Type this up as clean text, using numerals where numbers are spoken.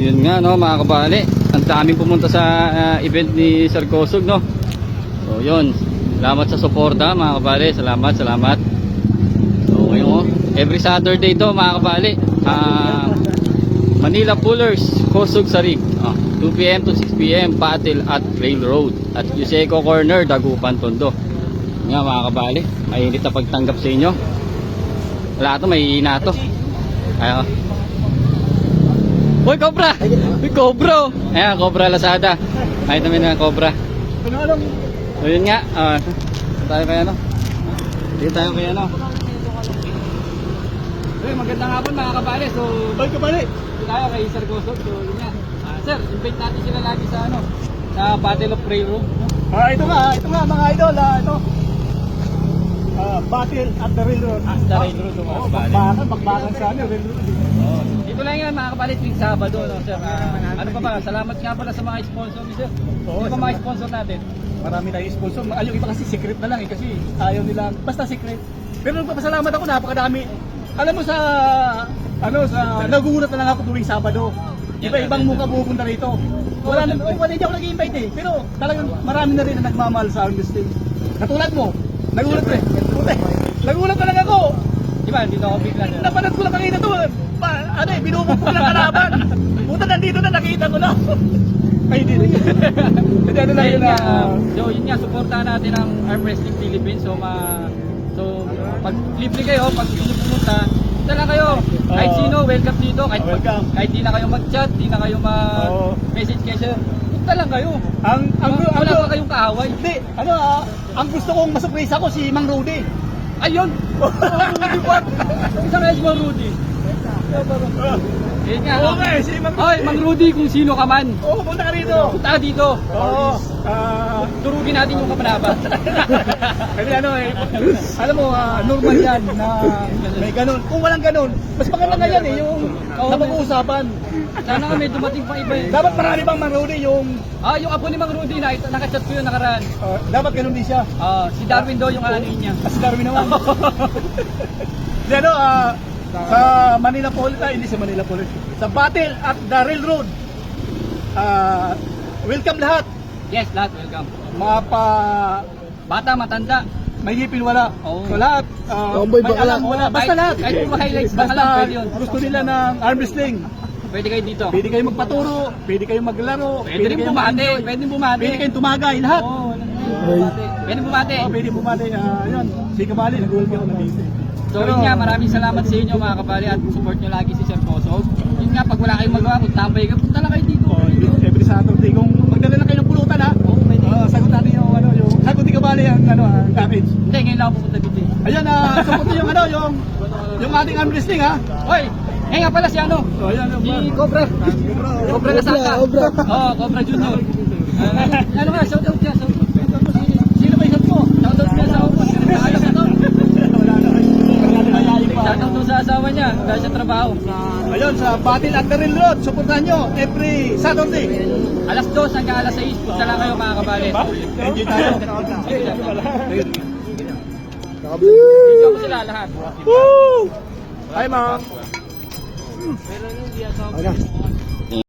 yun nga no mga kabali, ang daming pumunta sa event ni Sir Kosog no. So yun, salamat sa suporta mga kabali, salamat. So ngayon oh, every Saturday to mga kabali, Manila Pullers, Kosog Sarig, 2 PM to 6 PM, Patil at Railroad at Yuseco Corner, Dagupan, Tondo. Nga mga kabali, mainit na pagtanggap sa inyo. Wala to, may hihina to. Ayan. Uy, Cobra! Uy, Cobra! Ayan, Cobra Lazada. Kahit namin na Cobra. So yun nga, tayo kaya no? Dito tayo kaya no? Uy, magandang hapon mga kabali. So, Bye kabali! dito tayo kay Sir Kosog. So yun nga. Sir, invite natin sila lagi sa ano? Sa Battle of Railroad. Ito nga mga idol, ito. Battle at the Railroad. Sa Railroad mga kabali. Magbakan sa ano, Railroad. Dito lang yan mga kapalit tuwing Sabado no, sir. Ano pa ba? Salamat nga pala sa mga sponsor ni sir. Sino pa mga sponsor natin? Marami tayong sponsor. Yung iba kasi secret na lang kasi ayaw nila. Basta secret. Pero nagpapasalamat ako, napakadami. Alam mo sa nagugulat na lang ako tuwing Sabado. Iba-ibang muka pupunta rito. Wala hindi ako nag-invite eh. Pero talagang marami na rin na nagmamahal sa Arm Wrestling. Katulad mo, nagulat eh. Nagulat na lang ako. Diba, dito ako bigla sir. Napanood ko lang kanina to. Binubog ko lang kalaban. Puta, nandito na, nakita ko na. Ay, hindi. Hindi, ano lang yun na. So, yun nga, supportahan natin ang Arm Wrestling Philippines. So, pag libre kayo, pag hindi pumunta, punta lang kayo. Kahit sino, welcome dito. Kahit di na kayo mag-chat, di na kayo mag-message kayo sir. Punta lang kayo. Wala pa kayong kaaway. Hindi, ang gusto kong masurprise ako si Mang Rudy. Ayun! Rudy Park! Isang ayos Mang Rudy. Yun nga. Okay, si Mang Rudy. Oy, Mang Rudy, kung sino ka man. Oo, punta ka rito. Punta ka dito. Oo. Durugin natin yung kapanaban. Kasi alam mo, normal yan na may ganun. Kung walang ganun, mas maganda nga yan eh, yung napag-uusapan. Sana nga may dumating pa iba eh. Dapat marami bang Mang Rudy yung... Yung apo ni Mang Rudy, nakachat ko yun nakaraan. dapat ganun din siya. Si Darwin daw yung anin niya. Si Darwin naman. Di sa Manila Police, hindi sa Manila Police. Sa Battle at the Railroad. Welcome lahat. Yes, lahat welcome. Mga Bata, matanda. may ngipin wala. Oo. So lahat, Tomboy, may bakla. alam wala. Basta lahat. Kahit puro highlights, baka Basta lang pwede yun. gusto nila ng arm wrestling. Pwede kayo dito. Pwede kayo magpaturo, pwede kayo maglaro, Pwede rin kayong bumate. mag-enjoy, Pwede bumate. pwede kayong tumagay, lahat. Oo, bumate. Pwede bumate. Pwede bumate. Yun, si Kabali, nag-welcome ako na dito. So yun nga, maraming salamat sa inyo mga kabali at support nyo lagi si Sir Kosog. Yun nga, pag wala kayong magawa, kung tambay ka, punta lang kayo dito. Every Saturday, kung magdala na kayo ng pulutan ha, sagot natin yung sagot ni Kabali ang package. Hindi, ngayon lang ako pupunta dito eh. Ayun, support nyo yung ating arm wrestling ha. Hoy! Nga pala si ano? Si Cobra. Cobra Lazada. Cobra. Cobra Junior. Ano nga, shoutout niya. Sino ba yung mo? Shoutout niya sa asawa. Alam na to. Shoutout to sa asawa niya. Dahil sa trabaho. Ayun, sa Battle at the Railroad, supportan nyo every Saturday. Alas 2 hanggang alas 6. Punta lang kayo mga kabali. Enjoy tayo. Video ko sila lahat. Hi, ma'am. Pero nung di asawa. Ano?